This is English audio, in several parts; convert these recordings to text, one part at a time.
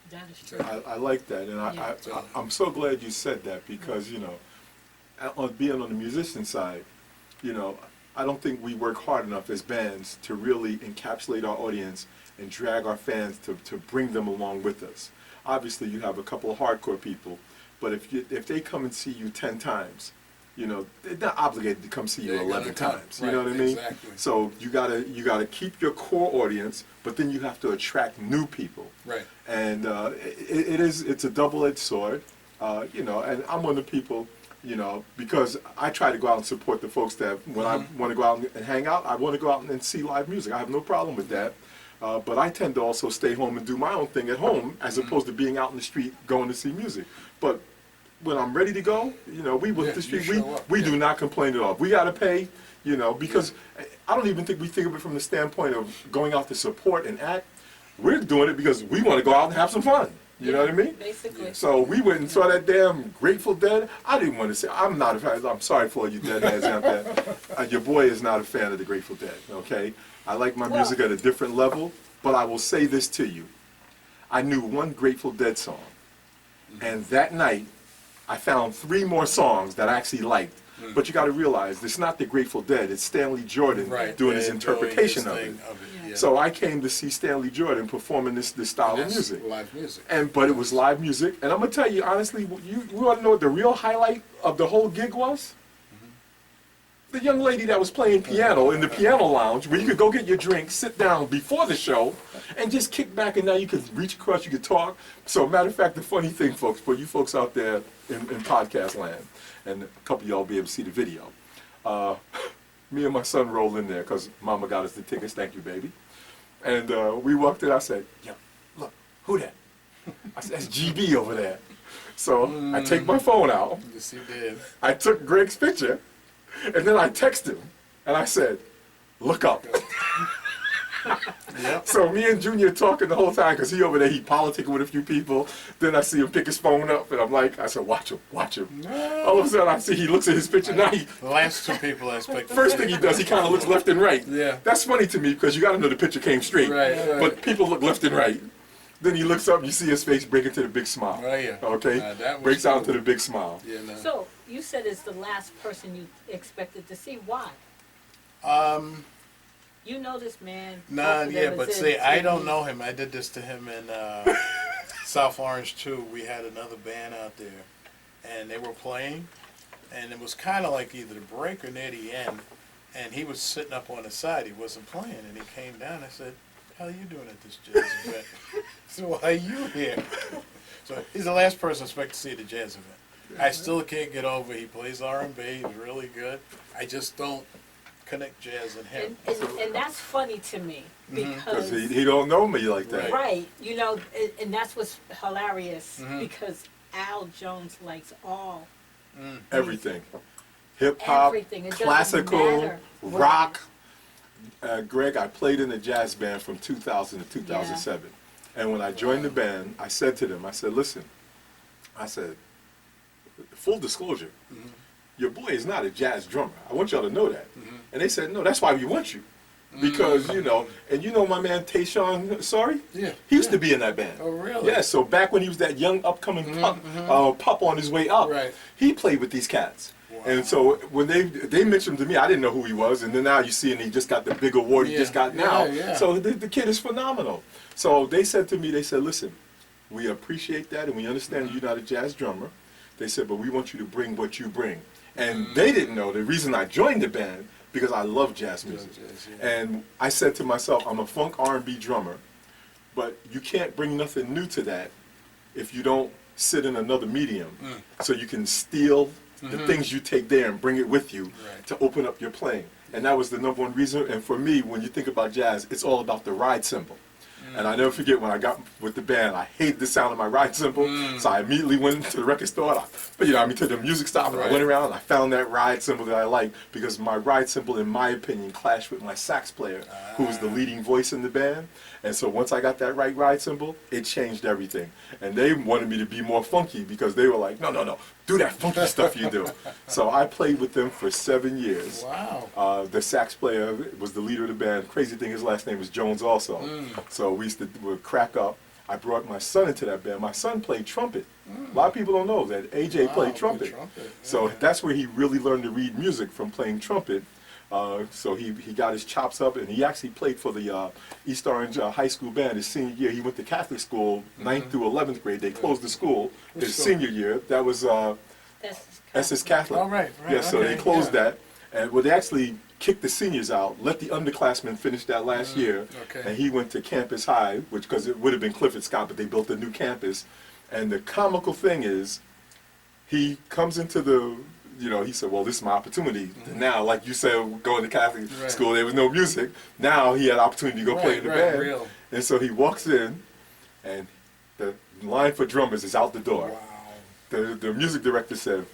That is true. I like that, and I'm so glad you said that because, you know, on being on the musician side, you know, I don't think we work hard enough as bands to really encapsulate our audience and drag our fans to bring them along with us. Obviously, you have a couple of hardcore people, but if they come and see you 10 times, you know, they're not obligated to come see you 11 times. You know what I mean? Exactly. So you gotta keep your core audience, but then you have to attract new people. Right. And it's a double-edged sword, you know. And I'm one of the people, you know, because I try to go out and support the folks that when I want to go out and hang out, I want to go out and see live music. I have no problem with that. But I tend to also stay home and do my own thing at home as opposed to being out in the street going to see music. But when I'm ready to go, you know, we with the street, we do not complain at all. We got to pay, you know, because I don't even think we think of it from the standpoint of going out to support and act. We're doing it because we want to go out and have some fun. You know what I mean? Basically. So we went and saw that damn Grateful Dead. I didn't want to say, I'm not a fan. I'm sorry for all you deadheads out there. Your boy is not a fan of the Grateful Dead, okay? I like my music at a different level, but I will say this to you. I knew one Grateful Dead song, and that night, I found 3 more songs that I actually liked. But you got to realize, it's not the Grateful Dead, it's Stanley Jordan doing his interpretation of it. Yeah. So I came to see Stanley Jordan performing this style of music. Live music. But it was live music. And I'm going to tell you, honestly, you want to know what the real highlight of the whole gig was? The young lady that was playing piano in the piano lounge, where you could go get your drink, sit down before the show, and just kick back, and now you could reach across, you could talk. So, matter of fact, the funny thing, folks, for you folks out there in podcast land, and a couple of y'all be able to see the video, me and my son rolled in there, because Mama got us the tickets, thank you, baby. And we walked in, I said, yo, look, who that? I said, that's GB over there. So, I take my phone out. Yes, you did. I took Greg's picture. And then I texted him, and I said, look up. Yep. So me and Junior talking the whole time, because he over there, he politicking with a few people. Then I see him pick his phone up, and I'm like, I said, watch him, watch him. All of a sudden, I see he looks at his picture. Now The last 2 people I expect. first thing he does, he kind of looks left and right. Yeah. That's funny to me, because you got to know the picture came straight. Right. But people look left and right. Then he looks up, and you see his face break into the big smile. Oh, yeah. Okay? That was Breaks out cool. into the big smile. Yeah, no. So you said it's the last person you expected to see. Why? You know this man. Nah, both of yeah, them but is see, in I don't TV. know him. I did this to him in South Orange too. We had another band out there, and they were playing, and it was kind of like either the break or near the end, and he was sitting up on the side. He wasn't playing, and he came down. I said, "How are you doing at this jazz event?" So why are you here? So he's the last person I expect to see at the jazz event. I still can't get over. He plays R&B. He's really good. I just don't connect jazz and him. And that's funny to me Because because he don't know me like that. right, you know, and that's what's hilarious because Al Jones likes all Everything. Hip hop, everything. It doesn't classical, matter. rock. Greg, I played in a jazz band from 2000 to 2007. And when I joined the band, I said to them, I said, listen, I said, full disclosure, your boy is not a jazz drummer. I want y'all to know that. And they said, no, that's why we want you. Because, you know, and you know my man Tayshawn, sorry? Yeah. He used to be in that band. Oh, really? Yeah, so back when he was that young upcoming pup on his way up, Right. he played with these cats. Wow. And so when they mentioned him to me, I didn't know who he was, and then now you see, and he just got the big award he Yeah. just got now. Yeah. So the kid is phenomenal. So they said to me, they said, listen, we appreciate that, and we understand you're not a jazz drummer. They said, but we want you to bring what you bring. And they didn't know the reason I joined the band, because I love jazz music. And I said to myself, I'm a funk R&B drummer, but you can't bring nothing new to that if you don't sit in another medium, so you can steal the things you take there and bring it with you to open up your playing. And that was the #1 reason. And for me, when you think about jazz, it's all about the ride cymbal. And I never forget when I got with the band, I hated the sound of my ride cymbal, so I immediately went to the record store, to the music stop, and I went around and I found that ride cymbal that I liked, because my ride cymbal, in my opinion, clashed with my sax player, who was the leading voice in the band. And so once I got that right ride cymbal, it changed everything. And they wanted me to be more funky, because they were like, no, do that funky stuff you do. So I played with them for 7 years. Wow. The sax player was the leader of the band. Crazy thing, his last name was Jones also. So we used to would crack up. I brought my son into that band. My son played trumpet. A lot of people don't know that AJ played trumpet. So that's where he really learned to read music, from playing trumpet. So he got his chops up, and he actually played for the East Orange High School band his senior year. He went to Catholic school, 9th through 11th grade. They closed the school his senior year. That was Essex Catholic. Oh, right. Yeah, so they closed that. And well, they actually kicked the seniors out, let the underclassmen finish that last year, and he went to Campus High, because it would have been Clifford Scott, but they built a new campus. And the comical thing is, he comes into the, he said, well, this is my opportunity. Now, like you said, going to Catholic school, there was no music. Now he had opportunity to go play in the band. Real. And so he walks in, and the line for drummers is out the door. Wow. The music director said,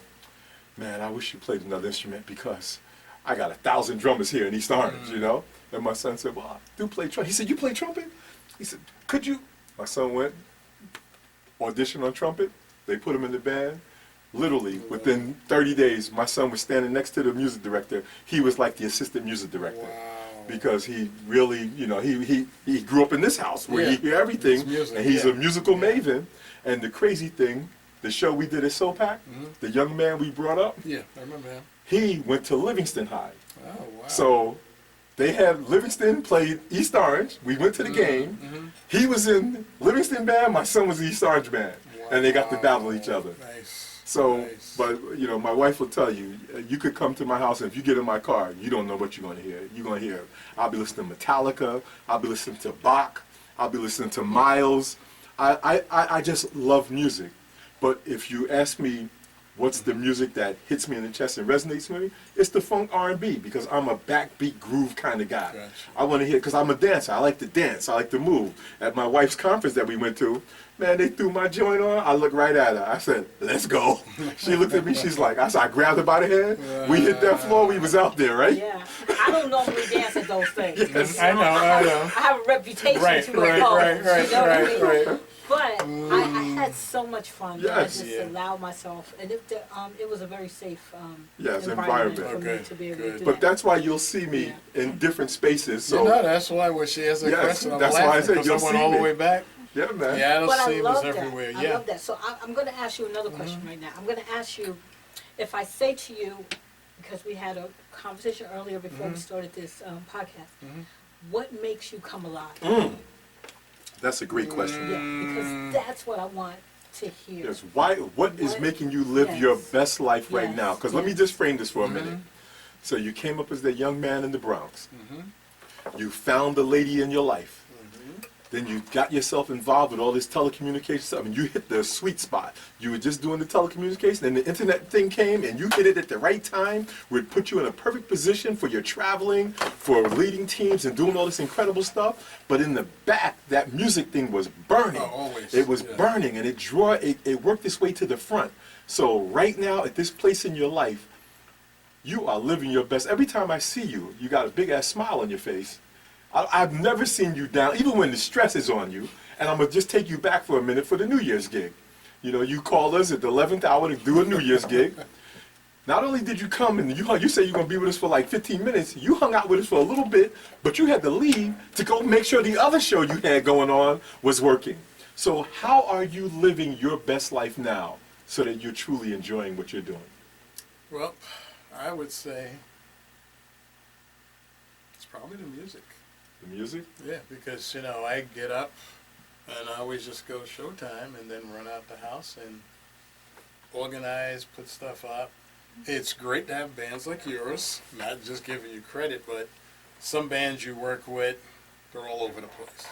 man, I wish you played another instrument, because I got 1,000 drummers here in East Orange, And my son said, well, I do play trumpet. He said, you play trumpet? He said, could you? My son went, auditioned on trumpet. They put him in the band. Literally, within 30 days, my son was standing next to the music director. He was like the assistant music director. Wow. Because he really, he grew up in this house where you hear everything, music, and he's a musical maven. And the crazy thing, the show we did at SoPac, the young man we brought up, Yeah, I remember him. he went to Livingston High. Oh, wow. So they had Livingston played East Orange. We went to the game. He was in Livingston band. My son was the East Orange band, and they got to battle each other. Nice. So, Nice. but my wife will tell you, you could come to my house, and if you get in my car, you don't know what you're going to hear. You're going to hear, I'll be listening to Metallica. I'll be listening to Bach. I'll be listening to Miles. I just love music. But if you ask me, what's the music that hits me in the chest and resonates with me? It's the funk R&B, because I'm a backbeat groove kind of guy. Gotcha. I want to hear, because I'm a dancer. I like to dance. I like to move. At my wife's conference that we went to, man, they threw my joint on. I looked right at her. I said, let's go. She looked at me. She's like, I grabbed her by the hand. We hit that floor. We was out there, right? Yeah. I don't normally dance at those things. Yes. I know. I have a reputation to uphold. Right. But I had so much fun. Yes. I just allowed myself, and it was a very safe environment. for me to be able to do But that. that's why you'll see me in different spaces. So That's why when she has a question, I'm that's why I laughing, said because you'll I went see all the me. way back. Yeah, man. Yeah, those But I seams love that. everywhere. I love that. So I'm going to ask you another question right now. I'm going to ask you, if I say to you, because we had a conversation earlier before we started this podcast, what makes you come alive? That's a great question. Yeah, because that's what I want to hear. Yes. What is making you live your best life right now? Because let me just frame this for a minute. So you came up as that young man in the Bronx. You found the lady in your life. Then you got yourself involved with all this telecommunication stuff, and you hit the sweet spot. You were just doing the telecommunication, and the internet thing came, and you hit it at the right time, where it put you in a perfect position for your traveling, for leading teams, and doing all this incredible stuff. But in the back, that music thing was burning. Oh, always. It was burning, and it worked its way to the front. So right now, at this place in your life, you are living your best. Every time I see you, you got a big-ass smile on your face. I've never seen you down, even when the stress is on you. And I'm going to just take you back for a minute for the New Year's gig. You called us at the 11th hour to do a New Year's gig. Not only did you come and you said you're going to be with us for like 15 minutes, you hung out with us for a little bit, but you had to leave to go make sure the other show you had going on was working. So how are you living your best life now so that you're truly enjoying what you're doing? Well, I would say it's probably the music. The music? Yeah, because, I get up and I always just go showtime and then run out the house and organize, put stuff up. It's great to have bands like yours, not just giving you credit, but some bands you work with, they're all over the place.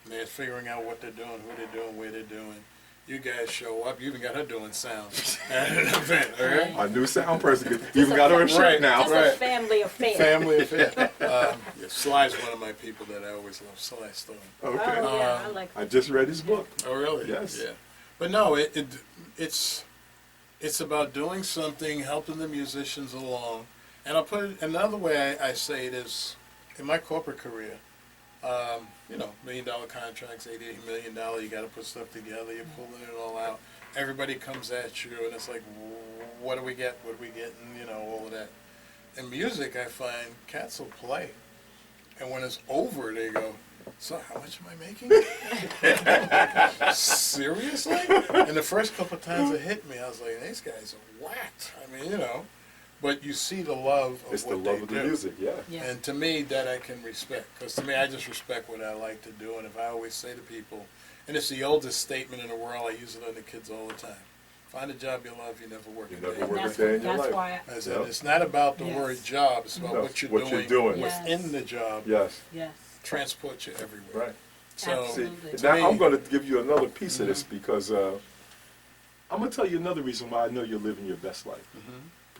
And they're figuring out what they're doing, who they're doing, where they're doing. You guys show up, you even got her doing sound at an event, okay? Our new sound person even got her a shirt now. It's a family affair. Family affair. Sly's one of my people that I always love, Sly Stone. Okay. Oh, yeah, I like I just read his book. Oh, really? Yes. Yeah. But no, it's about doing something, helping the musicians along. And I'll put it another way I say it is, in my corporate career, $1 million contracts, $88 million, you got to put stuff together, you're pulling it all out. Everybody comes at you, and it's like, what do we get? What do we get? And, all of that. In music, I find cats will play. And when it's over, they go, so how much am I making? seriously? And the first couple of times it hit me, I was like, these guys are whacked. I mean, you know. But you see the love of It's the what they love of the do. music, yeah. Yeah. And to me, that I can respect. Because to me, I just respect what I like to do. And if I always say to people, and it's the oldest statement in the world, I use it on the kids all the time. Find a job you love, you never work You a never day. work And a day in your that's life. why. I said, Yep. it's not about the Yes. word job, it's about No, what you're what you're doing doing. within Yes. the job. Yes. Yes. Transport you everywhere. Right. So, Absolutely. See, to now me- I'm going to give you another piece of this because I'm going to tell you another reason why I know you're living your best life.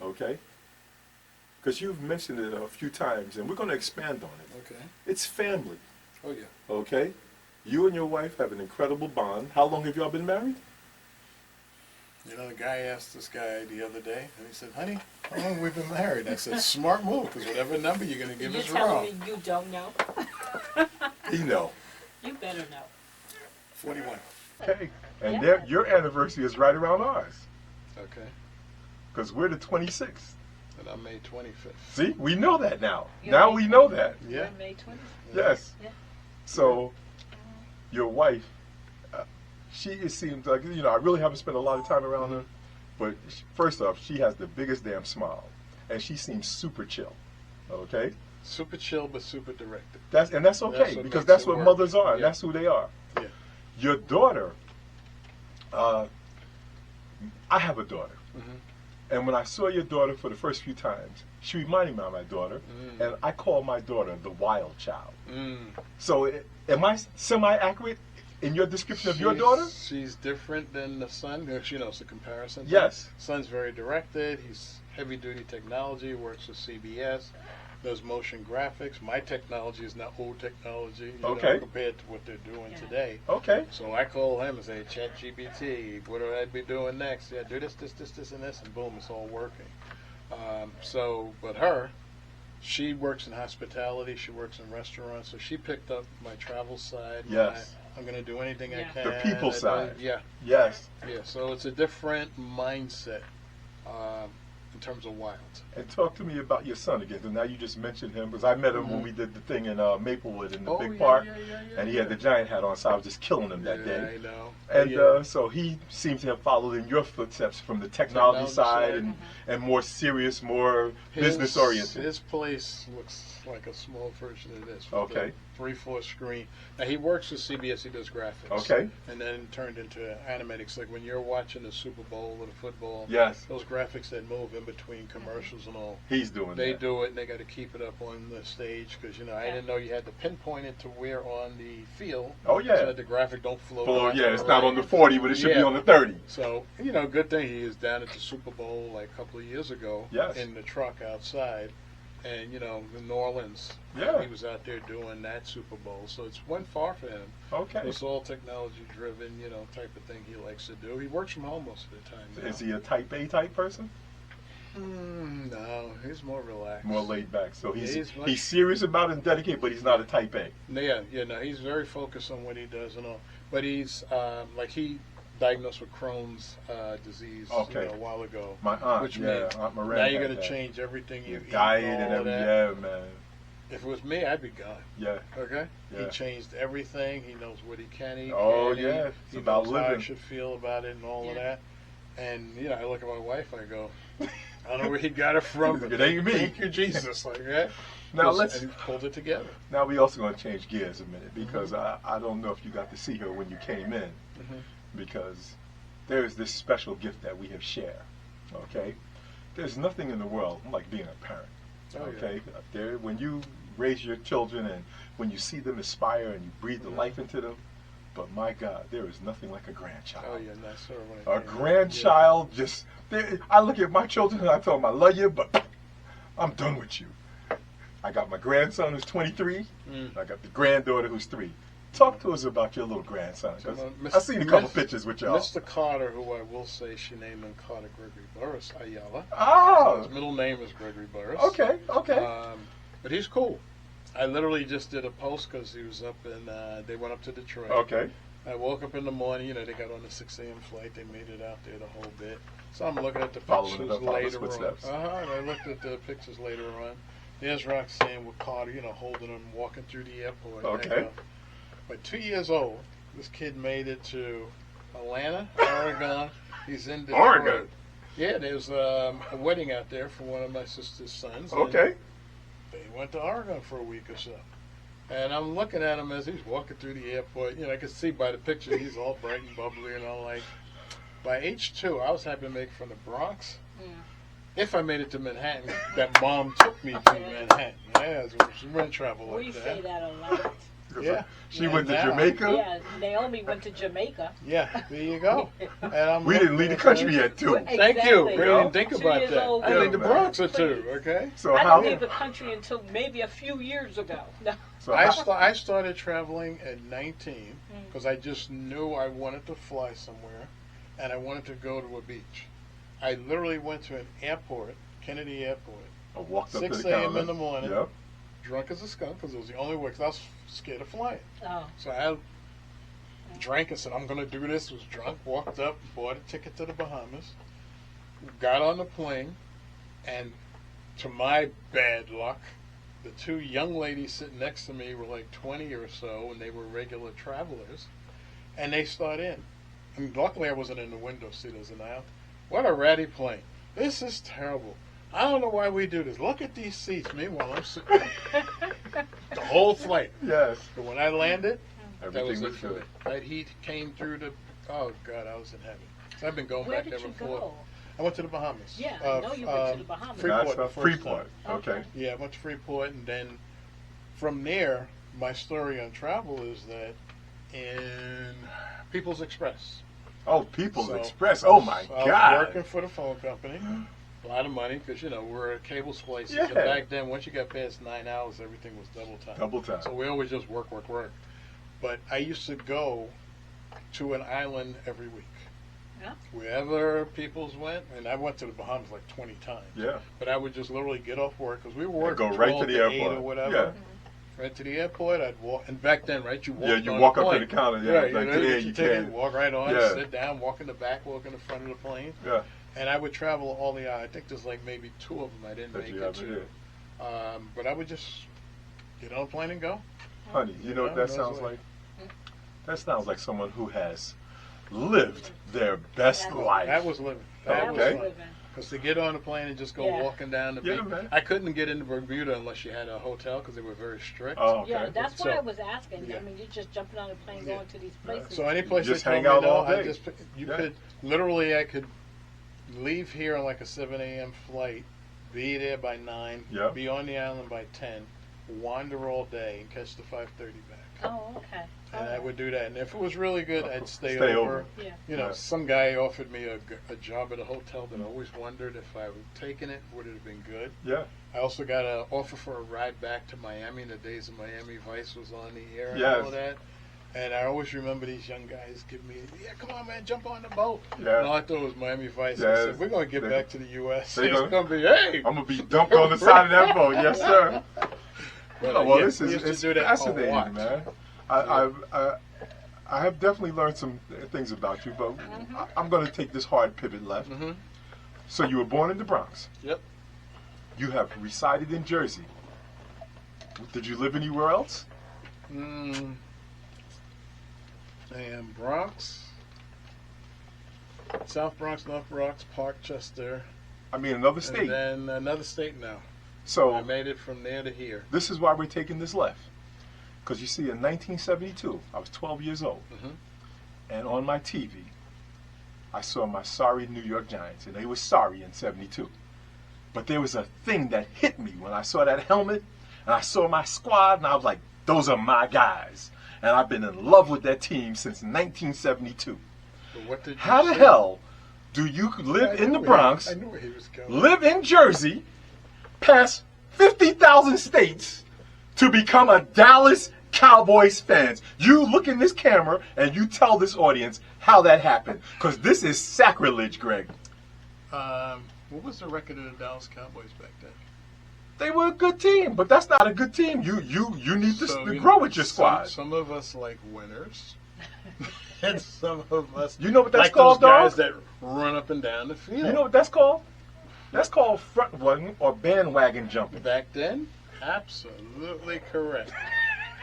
Okay? Because you've mentioned it a few times, and we're going to expand on it. okay. It's family. Oh, yeah. Okay? You and your wife have an incredible bond. How long have y'all been married? You know, the guy asked this guy the other day, and he said, honey, how long have we been married? I said, smart move, because whatever number you're going to give You're is wrong. telling me you don't know? You know. You better know. 41. Okay? And Yeah. your anniversary is right around ours Okay. because we're the 26th. And I'm May 25th. See? We know that now. You're Now right. we know that. Yeah. We're May 20th. Yes. Yeah. So, your wife, it seems like, I really haven't spent a lot of time around her, but first off, she has the biggest damn smile, and she seems super chill, okay? Super chill, but super directed. That's okay, That's what because makes that's it what work. mothers are, and Yeah. that's who they are. Yeah. Your daughter, I have a daughter, and when I saw your daughter for the first few times, she reminded me of my daughter, and I call my daughter the wild child. So, am I semi-accurate in your description of your daughter? She's different than the son. You know, it's a comparison thing. Yes. Son's very directed. He's heavy-duty technology, works with CBS, does motion graphics. My technology is not old technology, Okay. compared to what they're doing Yeah. today. Okay. So I call him and say, ChatGPT, what do I be doing next? Yeah, do this, and this, and boom, it's all working. But her, she works in hospitality. She works in restaurants. So she picked up my travel side. Yes. I'm going to do anything I Yeah. can. The people side. Yeah. Yes. Yeah. So it's a different mindset in terms of wild. And talk to me about your son again. So now you just mentioned him because I met him when we did the thing in Maplewood in the big park, and he had the giant hat on, so I was just killing him that day. I know. And so he seems to have followed in your footsteps from the technology side and more serious, more business oriented. His place looks like a small version of this. With Okay. a 3/4 screen. Now he works with CBS. He does graphics. Okay. And then turned into animatics. Like when you're watching the Super Bowl or the football. Yes. Those graphics that move in between commercials and all. He's doing They that. do it, and they got to keep it up on the stage because I didn't know you had to pinpoint it to where on the field. Oh, yeah. So that the graphic don't float. Well, out yeah, to it's the not right. on the 40, but it should be Yeah. on the 30. So, good thing he was down at the Super Bowl like a couple of years ago Yes. in the truck outside. And, in New Orleans, Yeah. he was out there doing that Super Bowl. So it's went far for him. Okay. It's all technology driven, type of thing he likes to do. He works from home most of the time now. Is he a type A type person? No, he's more relaxed. More laid back. So he's much- serious about it and dedicated, but he's not a type A. No, he's very focused on what he does and all. But he's, he diagnosed with Crohn's disease Okay. a while ago. My aunt, Which yeah, means Aunt Miranda. now you're had going to that. change everything you Your eat diet and and all of everything. that. Yeah, man. If it was me, I'd be gone. Yeah. Okay? Yeah. He changed everything. He knows what he can eat. Oh, can't yeah. eat. It's He about knows how I living. should feel about it and all of Yeah. that. And, I look at my wife, I go, I don't know where he got it from, but It ain't me. thank you, Jesus. Like that. Now And let's. he pulled it together. Now we also going to change gears a minute because I don't know if you got to see her when you came in because there is this special gift that we have shared. Okay, there's nothing in the world like being a parent. Oh, yeah. Okay, when you raise your children and when you see them aspire and you breathe the life into them. But my God, there is nothing like a grandchild. Oh, yeah, nice. Sort of when it A came out. grandchild just. I look at my children and I tell them I love you, but I'm done with you. I got my grandson who's 23. I got the granddaughter who's 3. Talk to us about your little grandson. 'Cause I've seen a couple pictures with y'all. Mr. Carter, who I will say she named him Carter Gregory Burrus Ayala. Oh, His middle name is Gregory Burrus. okay. But he's cool. I literally just did a post because he was up and they went up to Detroit. Okay. I woke up in the morning, they got on the 6 a.m. flight. They made it out there the whole bit. So I'm looking at the Following pictures it up, following his later on. footsteps. And I looked at the pictures later on. There's Roxanne with Carter, holding him, walking through the airport. Okay. And I go, but 2 years old, This kid made it to Atlanta, Oregon. He's in Detroit. Oregon. Yeah, there's a wedding out there for one of my sister's sons. and Okay. They went to Oregon for a week or so. And I'm looking at him as he's walking through the airport. You know, I can see by the picture he's all bright and bubbly and all like. By age 2, I was happy to make it from the Bronx. Yeah. If I made it to Manhattan, that mom took me to Manhattan. Yeah, so she wouldn't travel like We that. say that a lot. Yeah. She And went to now- Jamaica. Yeah, Naomi went to Jamaica. Yeah, there you go. And I'm We didn't leave the country yet, too. Thank you. Exactly. We didn't think 2 about years that. old. I Yeah, leave the man. Bronx or 2, okay? So I how? didn't leave the country until maybe a few years ago. No. So I started traveling at 19 because I just knew I wanted to fly somewhere and I wanted to go to a beach. I literally went to an airport, Kennedy Airport, I walked up 6 to the a.m. counter. in the morning, Yep. drunk as a skunk because it was the only way, because I was scared of flying. Oh. So I drank and said, I'm going to do this, was drunk, walked up, bought a ticket to the Bahamas, got on the plane, and to my bad luck, the 2 young ladies sitting next to me were like 20 or so, and they were regular travelers, and they start in. And luckily I wasn't in the window seat as an aisle. What a ratty plane. This is terrible. I don't know why we do this. Look at these seats. Meanwhile, I'm sitting the whole flight. Yes. But when I landed, that was Everything it was for good. me. That heat came through the. Oh God, I was in heaven. So I've been going Where back did there you before. go? I went to the Bahamas. Yeah, I know you went to the Bahamas. Freeport. That's the first Freeport. time. Okay. Yeah, I went to Freeport, and then from there, my story on travel is that in People's Express. Oh, People's So, Express. Oh my I was God. working for the phone company. A lot of money because we're at cable splices. Yeah. And back then, once you got past 9 hours, everything was double time. Double time. So we always just work. But I used to go to an island every week. Yeah. Wherever People's went, and I went to the Bahamas like 20 times. Yeah. But I would just literally get off work because we were And working go right to 12 the to 8 airport. or whatever. Yeah. Right to the airport, I'd walk, and back then, right, you walk. Yeah, you on walk the up to plane. the counter. Yeah, Right, like you today get you your ticket, can. walk right on, Yeah. sit down, walk in the back, walk in the front of the plane, Yeah. and I would travel all the. I think there's like maybe 2 of them I didn't That make you it haven't to. did. But I would just get on a plane and go. Honey, you know what that those sounds were- like? That sounds like someone who has lived their best life. That was living. That That was was okay. fun. Because to get on a plane and just go Yeah. walking down the Yeah, beach, man. I couldn't get into Bermuda unless you had a hotel because they were very strict. Oh, okay. Yeah, that's why So- I was asking. Yeah. I mean, you're just jumping on a plane Yeah. going to these places. So any place just they told hang out me no, all day. you Yeah. could literally I could leave here on like a 7 a.m. flight, be there by 9, Yeah. be on the island by 10, wander all day and catch the 5:30 back. Oh, okay. And I would do that. And if it was really good, I'd stay Stay over. over. Yeah. Yeah. Some guy offered me a job at a hotel that I always wondered if I would taken it, would it have been good? Yeah. I also got an offer for a ride back to Miami in the days of Miami Vice was on the air and Yes. all of that. And I always remember these young guys giving me, yeah, come on, man, jump on the boat. Yeah. And all I thought was Miami Vice. Yes. I said, we're going to get They- back to the U.S. they It's gonna- going to be, hey. I'm gonna be dumped on the side of that boat. Yes, sir. But, Oh, well, yeah, this we is used to it's do that a fascinating, lot. man. I have definitely learned some things about you, but I'm going to take this hard pivot left. Mm-hmm. So you were born in the Bronx. Yep. You have resided in Jersey. Did you live anywhere else? And Bronx, South Bronx, North Bronx, Parkchester, I mean, another and state. then another state now. I So made it from there to here. this is why we're taking this left. Because you see, in 1972, I was 12 years old. Mhm. And on my TV, I saw my sorry New York Giants. And they were sorry in 72. But there was a thing that hit me when I saw that helmet. And I saw my squad. And I was like, those are my guys. And I've been in love with that team since 1972. But what did you How the say? hell do you live I in the knew Bronx, I knew where he was going. live in Jersey, pass 50,000 states to become a Dallas Cowboys fan? You look in this camera and you tell this audience how that happened. Because this is sacrilege, Greg. What was the record of the Dallas Cowboys back then? They were a good team, but that's not a good team. You need to So, grow with your squad. Some of us like winners, and some of us You know what that's like called, those guys dog? that run up and down the field. You know what that's called? That's called front running or bandwagon jumping. Back then, absolutely correct.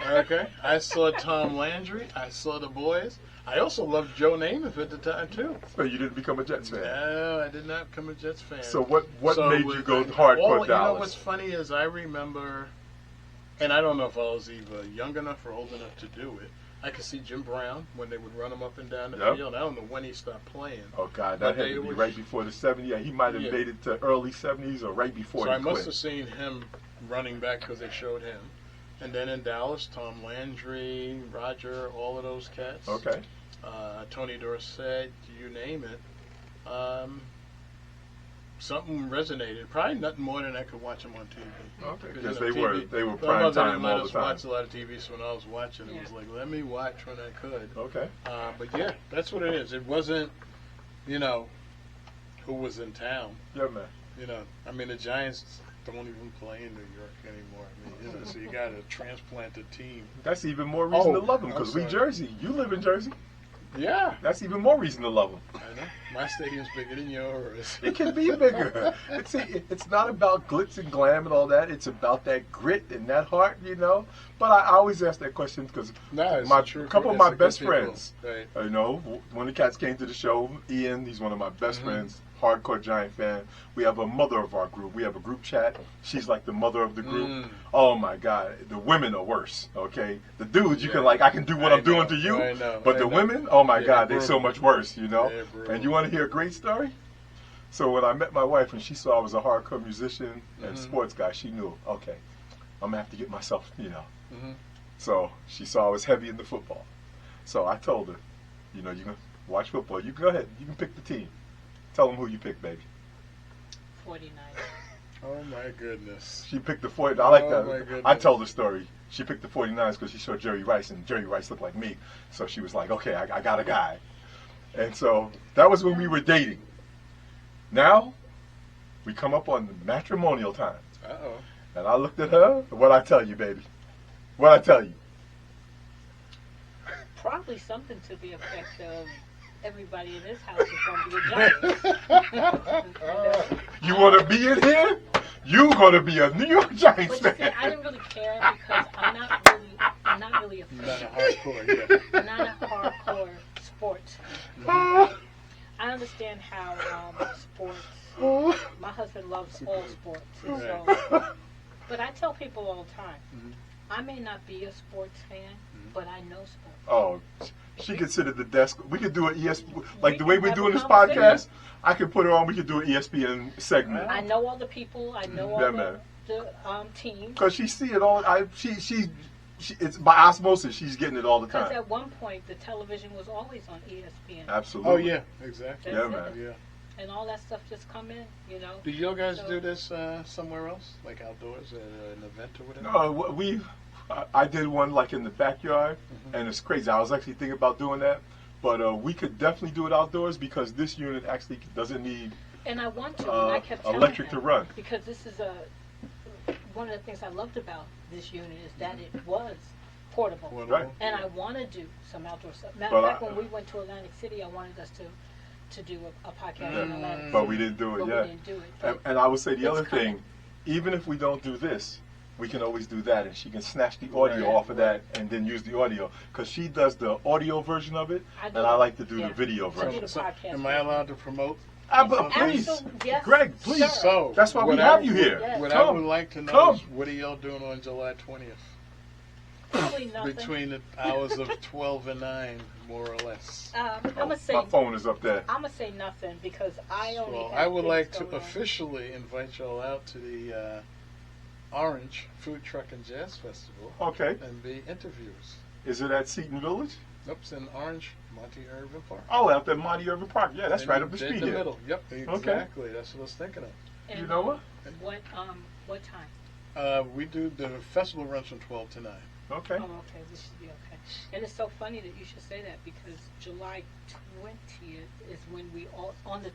Okay. I saw Tom Landry. I saw the boys. I also loved Joe Namath at the time too. So you didn't become a Jets fan. No, I did not become a Jets fan. So what So made you go hardcore You know Dallas? what's funny is I remember, and I don't know if I was either young enough or old enough to do it. I could see Jim Brown when they would run him up and down the field. I don't know when he stopped playing. Oh God, that had to be right before the 70s. Yeah, he might have made it to early 70s or right before. So he I must quit. have seen him running back because they showed him. And then in Dallas, Tom Landry, Roger, all of those cats. Okay. Tony Dorsett, you name it. Something resonated. Probably nothing more than I could watch them on TV. Okay. Because Because they were my prime mother time didn't let all the us time. watch a lot of TV, so when I was watching, it was like, let me watch when I could. Okay. But yeah, that's what it is. It wasn't, who was in town. Yeah, man. I mean, the Giants don't even play in New York anymore. I mean, so you got to transplant a team. That's even more reason to love them I'm because we sorry. Jersey. You live in Jersey. Yeah. That's even more reason to love them. I know. My stadium's bigger than yours. It can be bigger. It's not about glitz and glam and all that. It's about that grit and that heart, But I always ask that question because a couple of my best friends, right. when the cats came to the show, Ian, he's one of my best friends, hardcore Giant fan. We have a mother of our group. We have a group chat. She's like the mother of the group. Oh my God, the women are worse. Okay, the dudes, I can do what I'm doing to you, but the women, oh my God, they're so much worse. And you want to hear a great story? So when I met my wife and she saw I was a hardcore musician and sports guy, she knew, okay, I'm gonna have to get myself, So she saw I was heavy into football. So I told her, you can watch football. You go ahead. You can pick the team. Tell them who you picked, baby. 49. Oh my goodness. She picked the 49ers. I like that. My goodness. I told the story. She picked the 49ers because she saw Jerry Rice, and Jerry Rice looked like me. So she was like, okay, I got a guy. And so that was when we were dating. Now, we come up on the matrimonial time. Uh-oh. And I looked at her, and what'd I tell you, baby? What'd I tell you? Probably something to the effect of everybody in this house is going to be a Giant. You want to be in here? You going to be a New York Giants But you see, fan. I didn't really care because I'm not really a fan. Not a hardcore, yeah. I'm not a hardcore sports fan. I understand how sports. My husband loves all sports, and so. But I tell people all the time, I may not be a sports fan, but I know sports. Oh, she could sit at the desk. We could do an ESPN, like the We way can we're have doing a this conversation. podcast. I could put her on. We could do an ESPN segment. I know all the people. I know Yeah, all man. the teams. Because she see it all. She it's by osmosis. She's getting it all the Because time. at one point, the television was always on ESPN. Absolutely. Oh, yeah, exactly. That's Yeah, it. man. Yeah. And all that stuff just come in, Do you guys So- do this somewhere else? Like outdoors at an event or whatever? No, I did one like in the backyard, and it's crazy. I was actually thinking about doing that, but we could definitely do it outdoors because this unit actually doesn't need And I want to, and I kept telling electric him, to run. because this is one of the things I loved about this unit is that it was portable. Right. And I want to do some outdoor stuff. Matter But of fact, when we went to Atlantic City, I wanted us to do a podcast in Atlantic City. But we didn't do it. But Yeah. we didn't do it. And I would say the It's other coming. thing, even if we don't do this, we can always do that, and she can snatch the audio Right. off of that and then use the audio because she does the audio version of it, I and do. I like to do Yeah. the video So do version. the podcast Am I allowed to promote? Please, Absolutely, yes, Greg, please. sir. So That's why we what have I- you here. Yes. What Come. I would like to know Come. is what are y'all doing on July 20th? Probably nothing. Between the hours of 12 and 9, more or less. I'm gonna say My phone is up there. I'm gonna say nothing because I only. Well, have I would things like to going on. officially invite y'all out to the Orange Food Truck and Jazz Festival Okay. and be interviewers. Is it at Seton Village? Nope, it's in Orange, Monty Irvin Park. Oh, out there, Monty Irvin Park. Yeah, that's right up the Dead street in the here. middle. Yep, exactly. That's what I was thinking of. And, You know what? What time? We do the festival runs from 12 to 9. Okay. Oh, okay. This should be okay. And it's so funny that you should say that because July 20th is when we all on the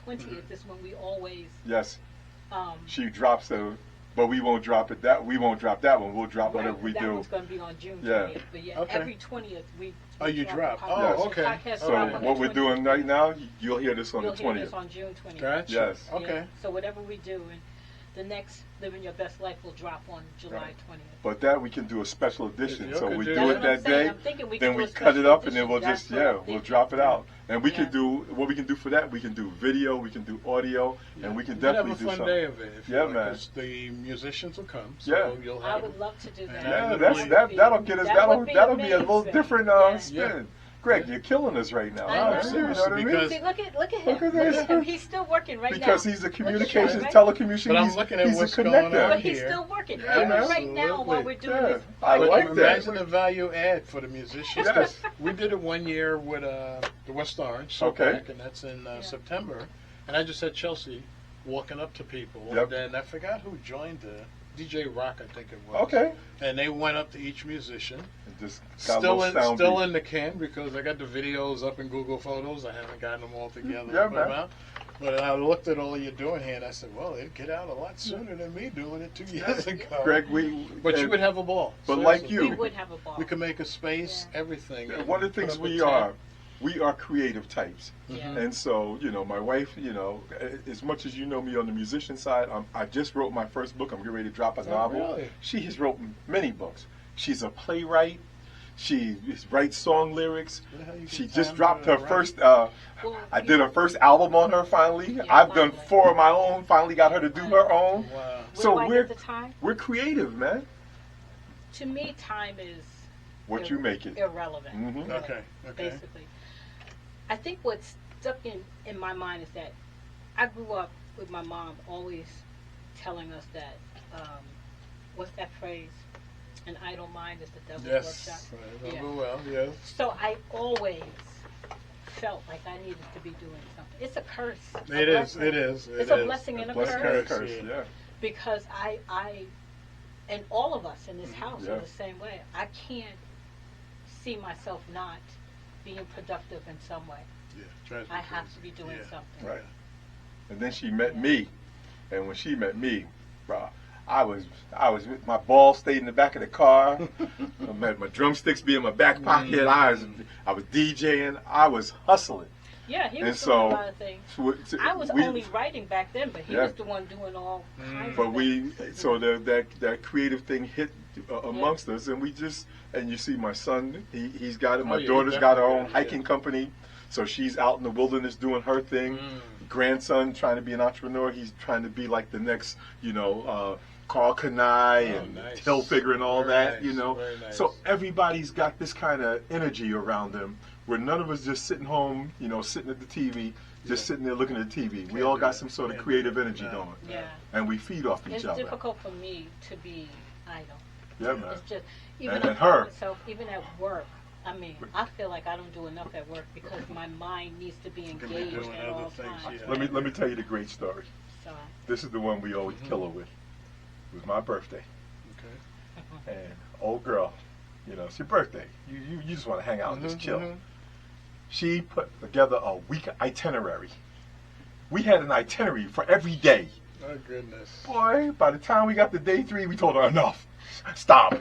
20th is when we always Yes, um. she drops the, but we won't drop it. We won't drop that one. We'll drop whatever we that do. one's going to be on June Yeah. 20th. But yeah, Okay. every 20th we. Oh, you a drop. podcast. Oh, Yes. okay. Podcast So drop on the what we're 20th. doing right now, you'll hear this on You'll the hear 20th. this on June 20th. Gotcha. Yes. Okay. Yeah. So whatever we do, and the next Living Your Best Life will drop on July Right. 20th. But that we can do a special edition. You So could we do do that. it That's what I'm that saying. day, I'm thinking we then could we do a cut it special up, and then edition. we'll That's just, what I'm we'll thinking. drop it out. And we Yeah. can do, what we can do for that, we can do video, we can do audio, and we can definitely have a do fun something. day of it. If you Yeah, like, man. 'cause the musicians will come. So Yeah. you'll I have would love to do that. And Yeah, I that's, would that'll get us, that would that'll be a little amazing. different Yeah. spin. Greg, you're killing us right now. I Huh? know. You know what I mean? Because- See, look at him. Look at Look this. at him. He's still working right now. Because he's a Look at communications, him, right? telecommunications, But I'm looking at he's what's a going connector. on. But he's here. still working. Yeah, Even man. right now while we're doing Yeah. this. I But like that. imagine the value add for the musicians. Yes. We did it one year with the West Orange, Okay. Sopac, and that's in September. And I just had Chelsea walking up to people. Yep. And then I forgot who joined DJ Rock, I think it was. Okay. And they went up to each musician. And just got a little sound Still beat. in the can because I got the videos up in Google Photos. I haven't gotten them all together. Yeah, to put 'em man. out. But I looked at all you're doing here and I said, well, it'd get out a lot sooner than me doing it 2 years ago. Greg, But you would have a ball. But like Seriously. you- We would have a ball. We can make a space, everything. Yeah, one of the Put things up a we tent. are creative types. Yeah. And so, my wife, as much as you know me on the musician side, I just wrote my first book. I'm getting ready to drop a novel. really? She has written many books. She's a playwright. She writes song lyrics. Where the hell you She get just time dropped to her write? first, Well, I did her first album on her finally. Yeah, I've done finally. 4 of my own, finally got her to do her own. Wow. Where So do I we're, get the time? we're creative, man. To me, time is What you make it. irrelevant. Mhm. really, Okay, okay. Basically, I think what's stuck in my mind is that I grew up with my mom always telling us that what's that phrase? An idle mind is the devil's workshop. Yes. I Yeah. remember well, yes. So I always felt like I needed to be doing something. It's a curse. It is, it is. It's a blessing and a Blessing curse. and a curse, Yeah. yeah. Because I and all of us in this house Yeah. are the same way. I can't see myself not being productive in some way. Yeah, drives me I have crazy. to be doing Yeah. something. Right. And then she met me, and when she met me, bro, I was my ball stayed in the back of the car. my drumsticks be in my back pocket. I was DJing. I was hustling. Yeah, he And was so, doing a lot of things. I was we- only writing back then, but he Yeah. was the one doing all kinds But of things. that creative thing hit amongst us, and you see my son, he's got it. My Oh, yeah, daughter's he got her definitely own got it, hiking yeah. company, so she's out in the wilderness doing her thing. Grandson trying to be an entrepreneur, he's trying to be like the next, Carl Kanai and nice. Hilfiger and all Very that, nice, very nice. So everybody's got this kind of energy around them, where none of us just sitting home, sitting at the TV, just sitting there looking at the TV. We Can't all do got that. some sort of Can't creative do that. energy No. going, Yeah. and we feed off each It's other. difficult for me to be idle. Yeah, man. It's just even And I her. find myself even at work. I mean, I feel like I don't do enough at work because my mind needs to be Could be engaged doing at other all things, times. yeah. Let me tell you the great story. So, This is the one we always kill her with. It was my birthday, Okay. and old girl, it's your birthday. You just want to hang out and just chill. mhm. She put together a week itinerary. We had an itinerary for every day. Oh, goodness. Boy, by the time we got to day 3, we told her enough. Stop.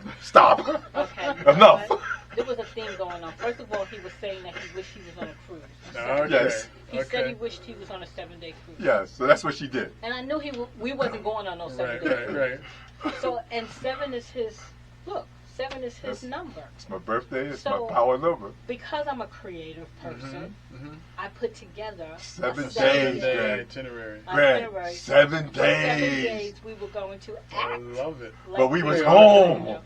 okay. Enough. But there was a theme going on. First of all, he was saying that he wished he was on a cruise. Okay. Yes. He said he wished he was on a 7-day cruise. Yeah, so that's what she did. And I knew we wasn't going on no 7-day Right, cruise. right, right. So, and 7 is his, look, 7 is his That's- number. It's my birthday. It's So- my power number. Because I'm a creative person, Mhm. I put together Seven a days, 7-day Greg. Itinerary. Greg, itinerary. 7 For 7 days. days we were going to I act. love it. Like But we was were. home.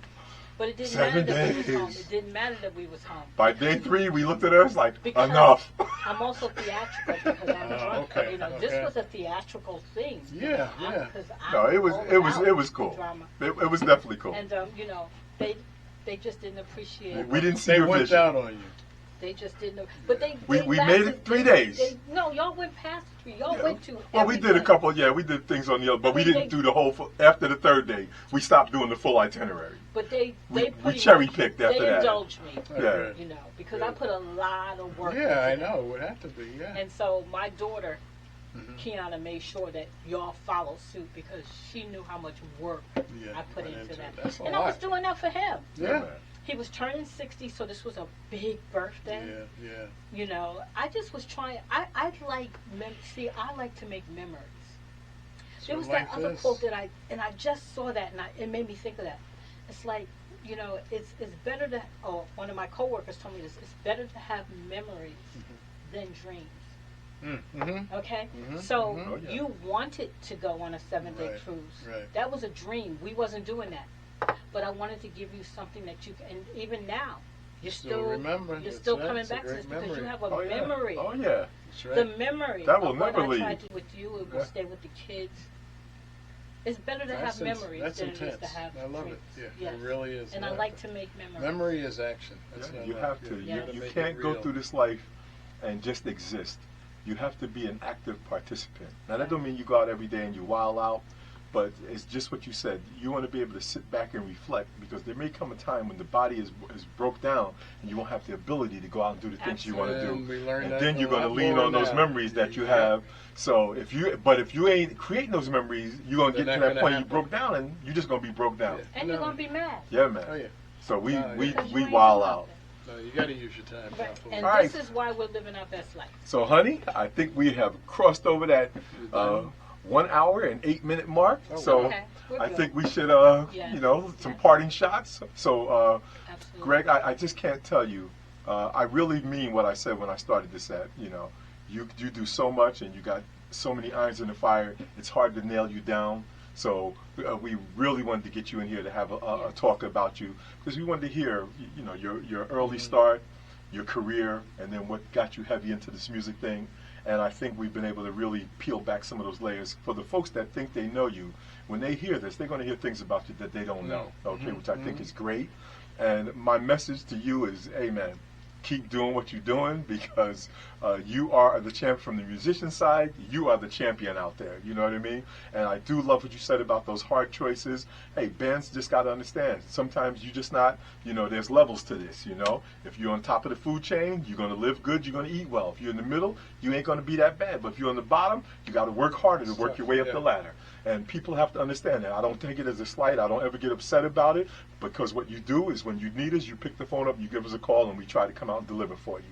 But it didn't 7 matter that we was home. days. It didn't matter that we was home. By day 3, we looked at her, it's like, Because enough. I'm also theatrical because I'm Oh, drunk. okay, This okay. was a theatrical thing. Yeah, yeah. No, it was cool. Drama. It was definitely cool. And they just didn't appreciate. We didn't see They your went vision. out on you. They just didn't. But they. We they made lasted- it 3 days. No, y'all went past 3. Y'all Yeah. went to. Well, we did a everything. couple. Yeah, we did things on the other, but we I mean, didn't they- do the whole. After the 3rd day, we stopped doing the full itinerary. But they We pretty cherry much- picked after they that. indulged me. Yeah. You know, because I put a lot of work. Yeah, I into that. know. It would have to be, yeah. And so my daughter, Mhm. Kiana, made sure that y'all follow suit because she knew how much work Yeah, I put went into that. it. That's a And I was lot. doing that for him. Yeah. man. He was turning 60, so this was a big birthday. Yeah, yeah. You know, I just was trying. I like to make memories. There was what that life other is. quote that I just saw that, and it made me think of that. It's like, you know, it's better to, oh, one of my coworkers told me this, it's better to have memories than dreams. Mm-hmm. Okay? Mhm, So mhm. Oh, yeah. you wanted to go on a 7-day Right, cruise. right. That was a dream. We wasn't doing that. But I wanted to give you something that you can, and even now, you're Still still, remember. you're That's still right. coming It's a back to great this because you memory. have a Oh, yeah. memory. Oh, yeah. That's right. The memory That will of what never I leave. tried to with you, it will Yeah. stay with the kids. It's better to That's have memories that's than it is intense. to have I love it. dreams. Yeah, it really is. And I Yeah. like to make memories. Memory is action. That's Yeah, what I you like. have to. Yeah, Yes. You make it can't go real. through this life and just exist. You have to be an active participant. Now, that don't mean you go out every day and you wild out, but it's just what you said. You want to be able to sit back and reflect, because there may come a time when the body is broke down and you won't have the ability to go out and do the things you want to do. And we learn And that then you're a going to lot lean more on those now. memories that you Yeah. have. So if you ain't creating those memories, you're going to They're get to not that gonna point you happen. broke down, and you're just going to be broke down. Yeah. And you're No. going to be mad. Yeah, man. Oh yeah. So we Oh, yeah. Because you ain't wild doing out. nothing. No, you got to use your time Right. properly. And All this right. is why we're living our best life. So, honey, I think we have crossed over that We're done. 1 hour and 8-minute mark. Oh, so, wow. Okay, we're I good. think we should, Yes. you know, some Yes. parting shots. So, Absolutely. Greg, I just can't tell you. I really mean what I said when I started this set. You know, you do so much, and you got so many irons in the fire. It's hard to nail you down. So we really wanted to get you in here to have a talk about you, because we wanted to hear, you know, your early start, your career, and then what got you heavy into this music thing. And I think we've been able to really peel back some of those layers for the folks that think they know you. When they hear this, they're going to hear things about you that they don't know. Okay, which I think is great. And my message to you is, amen. Keep doing what you're doing, because you are the champ from the musician side. You are the champion out there. You know what I mean? And I do love what you said about those hard choices. Hey, bands just got to understand. Sometimes you just not, you know, there's levels to this, you know. If you're on top of the food chain, you're going to live good, you're going to eat well. If you're in the middle, you ain't going to be that bad. But if you're on the bottom, you got to work harder to work your way up the ladder. And people have to understand that. I don't take it as a slight. I don't ever get upset about it, because what you do is when you need us, you pick the phone up, you give us a call, and we try to come out and deliver for you.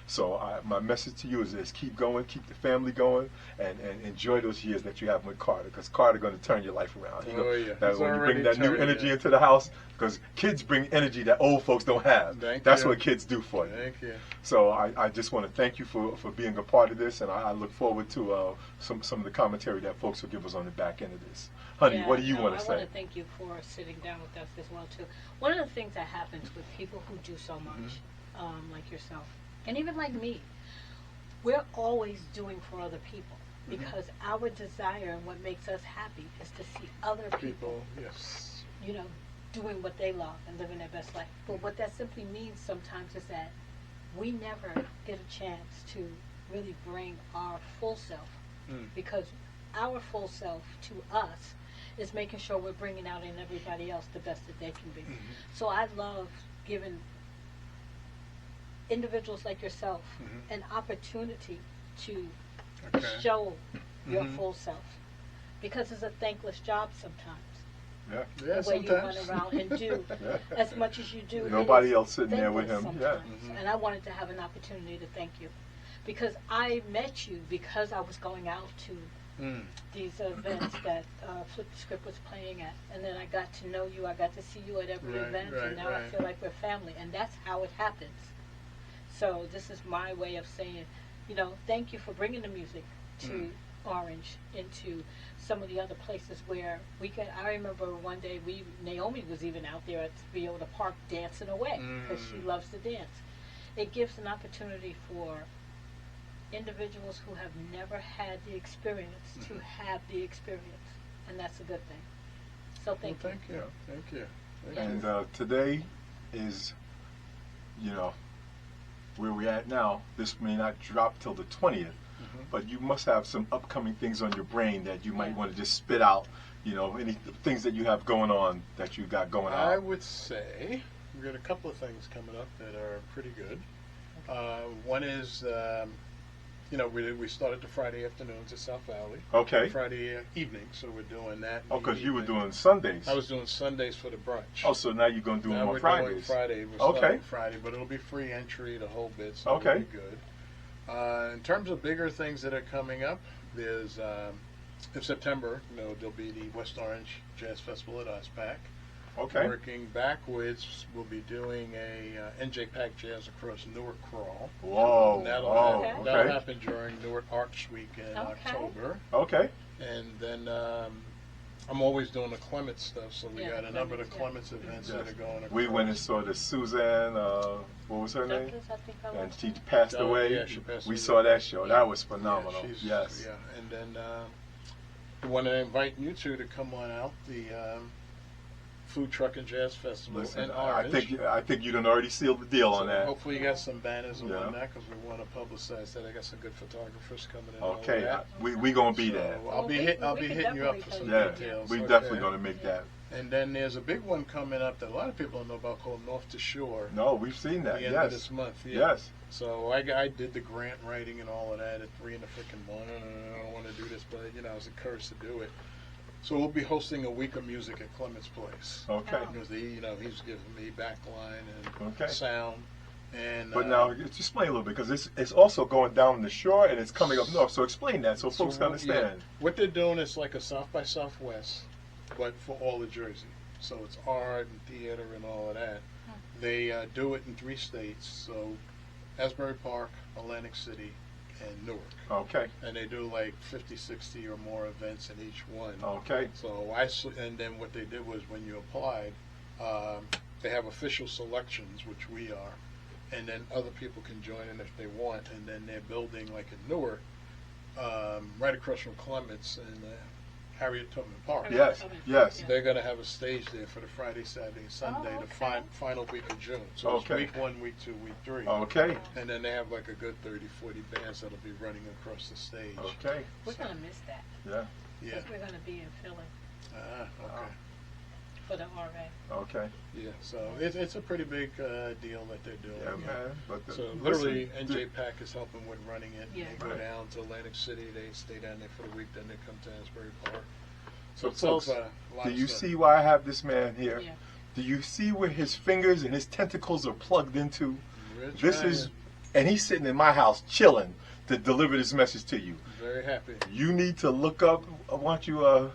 So my message to you is this: keep going, keep the family going, and enjoy those years that you have with Carter, because Carter going to turn your life around. Oh, yeah. That He's when you bring already that new turning energy it. into the house, because kids bring energy that old folks don't have. That's you. what kids do for you. Thank you. So I just want to thank you for being a part of this, and I look forward to some of the commentary that folks will give us on the back end of this. Honey, Yeah, what do you no, want to I say? want to thank you for sitting down with us as well too. One of the things that happens with people who do so much, like yourself, and even like me, we're always doing for other people, because our desire and what makes us happy is to see other people, People, yes. you know, doing what they love and living their best life. But what that simply means sometimes is that we never get a chance to really bring our full self, because our full self to us is making sure we're bringing out in everybody else the best that they can be. So I love giving individuals like yourself an opportunity to Okay. show your full self, because it's a thankless job sometimes. Yeah. Yeah, The way you run sometimes. around and do Yeah. as much as you do. Nobody it is else sitting there with thankless him. Yeah. sometimes. And I wanted to have an opportunity to thank you, because I met you because I was going out to these events that Flip the Script was playing at, and then I got to know you. I got to see you at every Right, event, right, and now I right. feel like we're family, and that's how it happens. So this is my way of saying, you know, thank you for bringing the music to Orange, into some of the other places where we could. I remember one day Naomi was even out there at Viola Park dancing away, because she loves to dance. It gives an opportunity for individuals who have never had the experience to have the experience, and that's a good thing. So thank you. Thank you. Thank you. Thank Yes. you. And today is, you know, where we're at now. This may not drop till the 20th, but you must have some upcoming things on your brain that you might Yeah. want to just spit out. You know, any things that you have going on that you got going I on. would say we've got a couple of things coming up that are pretty good. One is, you know, we started the Friday afternoons at South Valley. Okay. Friday evening, so we're doing that. in Oh, the because you were evening. doing Sundays. I was doing Sundays for the brunch. Oh, so now you're going to do now them on we're Fridays. doing Friday. We're Okay. starting Friday, but it'll be free entry, the whole bit, so Okay. it'll be good. In terms of bigger things that are coming up, there's in September, there'll be the West Orange Jazz Festival at OSPAC. Okay. Working backwards, we'll be doing a NJ Pack Jazz across Newark Crawl. Whoa. That'll Okay. happen during Newark Arts Week in October. Okay. And then I'm always doing the Clements stuff, so we got a number of the Clements events that are going across. We went and saw the Suzanne, what was her name? I think I And watched she that. passed Oh, away. yeah, she passed We away. saw that show. That was phenomenal. Yeah, she's- Yes. Yeah, and then I want to invite you two to come on out, the Food Truck and Jazz Festival Listen, in I Orange. think you done already sealed the deal on So that. hopefully you got some banners and Yeah. whatnot, because we want to publicize that. I got some good photographers coming in. and all Okay, that. we gonna be So there. I'll be we can hitting you up for definitely some Yeah, details. we Okay. definitely gonna make that. And then there's a big one coming up that a lot of people don't know about called North to Shore. No, we've seen At that. the end of Yes. this month. Yeah. Yes. So I did the grant writing and all of that at 3 in the freaking morning. I don't want to do this, but I was encouraged to do it. So we'll be hosting a week of music at Clements Place. Okay. Because he's giving me backline and Okay. sound. And But now, just explain a little bit, because it's also going down the shore and it's coming up north. So explain that so folks can understand. What they're doing is like a South by Southwest, but for all of Jersey. So it's art and theater and all of that. They do it in 3 states. So Asbury Park, Atlantic City, and Newark. Okay. And they do like 50, 60 or more events in each one. Okay. So and then what they did was when you applied, they have official selections, which we are, and then other people can join in if they want. And then they're building like in Newark, right across from Clements in Harriet Tubman Park. Yes. Yes. They're going to have a stage there for the Friday, Saturday, and Sunday, Oh, the okay. final week of June. So it's Okay. week 1, week 2, week 3. Okay. And then they have like a good 30, 40 bands that'll be running across the stage. Okay. We're gonna miss that, Yeah. Yeah. because we're gonna be in Philly Okay. for the RA. Okay. Yeah. So it's a pretty big deal that they're doing. Yeah, man. But So listen, literally, NJ Pack is helping with running it. Yeah. They go Right. down to Atlantic City. They stay down there for the week. Then they come to Asbury Park. So it's folks, a lot do of you stuff. see why I have this man here? Yeah. Do you see where his fingers and his tentacles are plugged into? We're This trying. is, and he's sitting in my house chilling to deliver this message to you. Very happy. You need to look up. I want you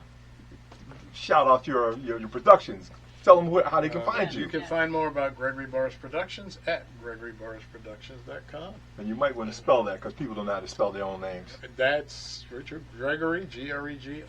shout out your productions. Tell them how they can find You you. can find more about Gregory Burrus Productions at GregoryBurrusProductions.com. And you might want to spell that because people don't know how to spell their own names. That's Richard Gregory, Gregory,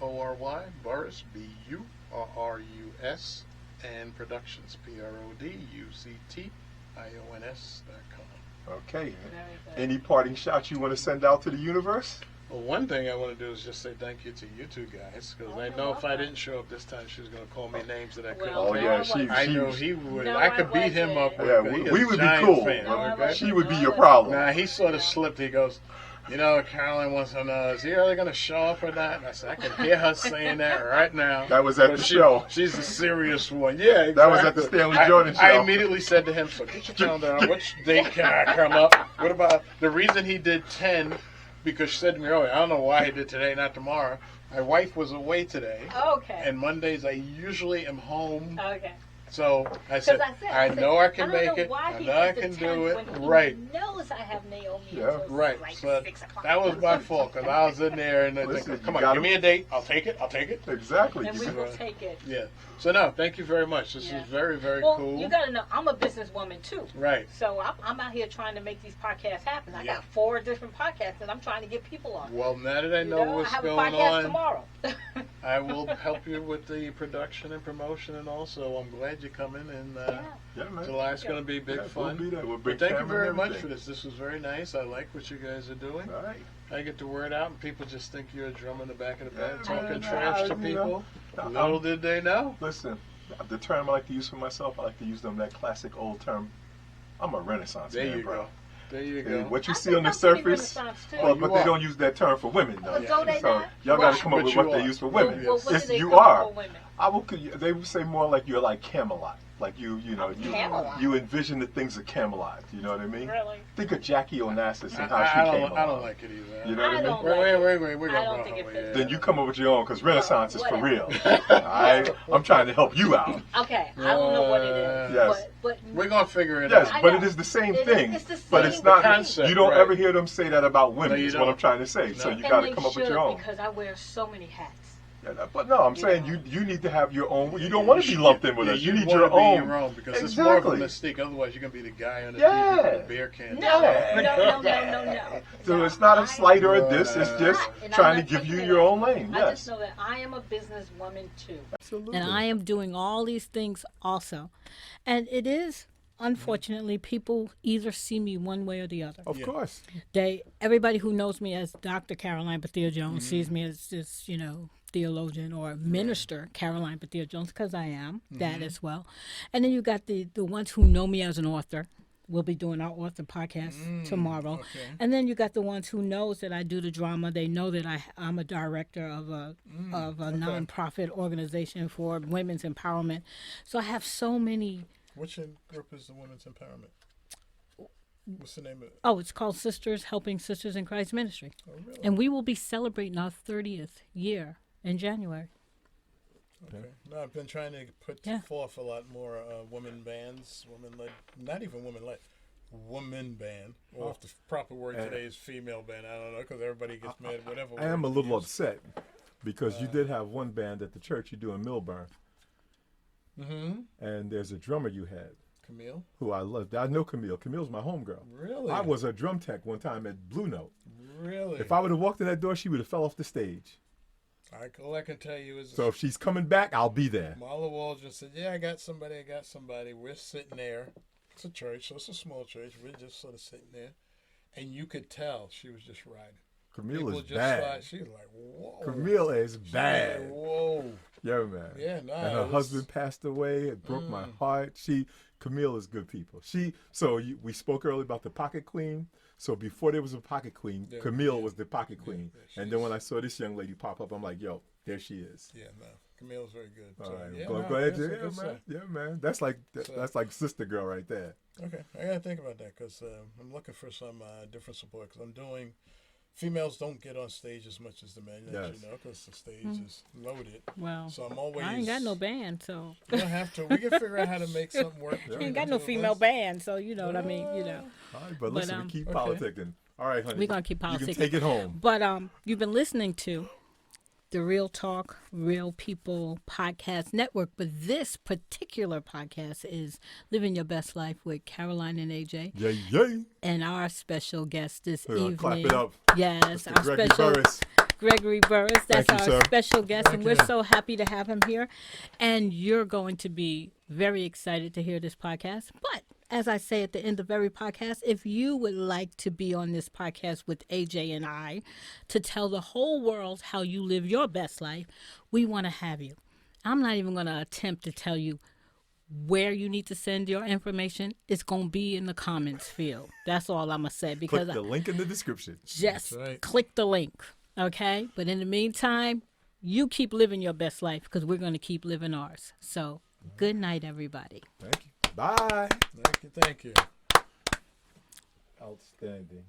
Burrus, Burrus, and Productions, Productions.com. Okay. Very good. Any parting shots you want to send out to the universe? Well, one thing I want to do is just say thank you to you two guys, because Oh, I you're know if I welcome. didn't show up this time, she was going to call me names that I couldn't. Well, Oh, no, yeah, I she- wasn't. I know she- he would. No, I I could beat him up. wasn't. Yeah, with- we he is would a be giant cool. fan, No, I okay? wasn't. She would be No, I your wasn't. problem. Nah, he sort of slipped. He goes, Karoline wants to know, is he really going to show up or not? And I said, I can hear her saying that right now. That was at But the show. She's the serious one. Yeah, exactly. That was at the Stanley Jordan I show. immediately said to him, so get your calendar out. Which date can I come up? What about the reason he did 10? Because she said to me earlier, I don't know why he did today, not tomorrow. My wife was away today. Okay. And Mondays I usually am home. Okay. So I said, I know I can make it. I know I can do it. Right. He knows I have Naomi. Yeah. So it's Right. Like So 6 o'clock. that was my fault because I was in there and I Listen, think, you come on, gotta- give me a date. I'll take it. I'll take it. Exactly. And we will take it. Yeah. So no, thank you very much. This Yeah. is very, very Well, cool. you got to know, I'm a businesswoman too. Right. So I'm out here trying to make these podcasts happen. I Yeah. got 4 different podcasts that I'm trying to get people on. Well, now that I You know I what's have a going podcast on, tomorrow. I will help you with the production and promotion, and also I'm glad you're coming. And Yeah, man. July's going to be big Yeah, fun. We'll be there. We'll But bring thank you camera very and much for everything. this. This was very nice. I like what you guys are doing. All right. I get the word out, and people just think you're a drummer in the back of the band Yeah, talking man, trash to you know, people. I'm- Little did they know. Listen, the term I like to use for myself, I like to use that classic old term. I'm a Renaissance There man, you bro. go. There you Hey, go. what you I see think on the I'm pretty surface, Renaissance, too. well, You but they are. don't use that term for women, though. Oh, so they So not? y'all got Well, to come up but with you what they are. use for Well, women. what do It's, they you call are. for women? I will. They would say more like you're like Camelot. Like Camelot. you envision the things of Camelot. You know what I mean? Really? Think of Jackie Onassis and how I she came along. I don't like it either. You know what I mean? don't Wait. We're I gonna don't go think it over fits. here. Then you come up with your own, because Renaissance is for whatever. real. I'm trying to help you out. Okay, I don't know what it is. Yes. But We're gonna figure it Yes, out. but it is the same thing. It's the But same it's not. concept, You don't right. ever hear them say that about women. No, you is what I'm don't. trying to say. So No. you and got to they come up with should, your own. because I wear so many hats. Yeah, but no, I'm saying know. you need to have your own. You don't want to be lumped in with us. You need wanna your be own. your own because it's more of a Exactly. mistake. Otherwise, you're gonna be the guy on the Yeah. TV with the beer can. No. So it's not a slight or a diss. It's Right. just And I'm trying to not give taking you it your out. own lane. I Yes. just know that I am a businesswoman too. Absolutely. And I am doing all these things also. And it is, unfortunately, people either see me one way or the other. Of course. Everybody who knows me as Dr. Caroline Bethia Jones sees me as this, theologian or minister Caroline Bethia Jones, because I am that as well. And then you got the ones who know me as an author. We'll be doing our author podcast tomorrow. Okay. And then you got the ones who knows that I do the drama. They know that I'm a director of a nonprofit organization for women's empowerment. So I have so many. Which group is the Women's Empowerment? What's the name of it? Oh, it's called Sisters Helping Sisters in Christ Ministry. Oh, really? And we will be celebrating our 30th year in January. Okay. No, I've been trying to put forth a lot more women bands, women-led, not even women-led, woman band. Or if the proper word today is female band, I don't know, because everybody gets mad, whatever. I am a word little you use. upset because you did have one band at the church you do in Millburn, and there's a drummer you had Camille? who I loved. I know Camille. Camille's my homegirl. Really? I was a drum tech one time at Blue Note. Really? If I would have walked in that door, she would have fell off the stage. All I can tell you is So if she's coming back, I'll be there. Marla Waldron said, I got somebody. We're sitting there. It's a church, so it's a small church. We're just sort of sitting there. And you could tell she was just riding. Camille People is just bad. she was like, whoa. Camille is She was bad. like, whoa. Yeah, man. Yeah, no. And her husband passed away. It broke my heart. Camille is good people. We spoke earlier about the pocket queen. So before there was a pocket queen, Camille was the pocket queen. And then when I saw this young lady pop up, I'm like, yo, there she is. Yeah, no. Camille's very good. All So, right, yeah, glad that's you. a Yeah, good man. sign. Yeah, man. That's like sister girl right there. Okay, I gotta think about that because I'm looking for some different support because I'm doing. Females don't get on stage as much as the men, Yes. because the stage is loaded. Well, So I'm always. I ain't got no band, so. We don't have to. We can figure out how to make something work. I ain't got no female band, so you know what I mean, All right, but listen, we keep okay. politicking. All right, honey. We're going to keep You politicking. can take it home. But you've been listening to the Real Talk, Real People podcast network. But this particular podcast is Living Your Best Life with Karoline and AJ. Yay, yay. And our special guest this We're gonna evening. clap it up. Yes, Mr. our Gregory special Burrus. Gregory Burrus. That's Thank you, our sir. special guest, and we're so happy to have him here. And you're going to be very excited to hear this podcast. But as I say at the end of every podcast, if you would like to be on this podcast with AJ and I to tell the whole world how you live your best life, we want to have you. I'm not even going to attempt to tell you where you need to send your information. It's going to be in the comments field. That's all I'm going to say. Because Click the link in the description. just That's right. click the link, okay? But in the meantime, you keep living your best life because we're going to keep living ours. So good night, everybody. Thank you. Bye. Thank you. Outstanding.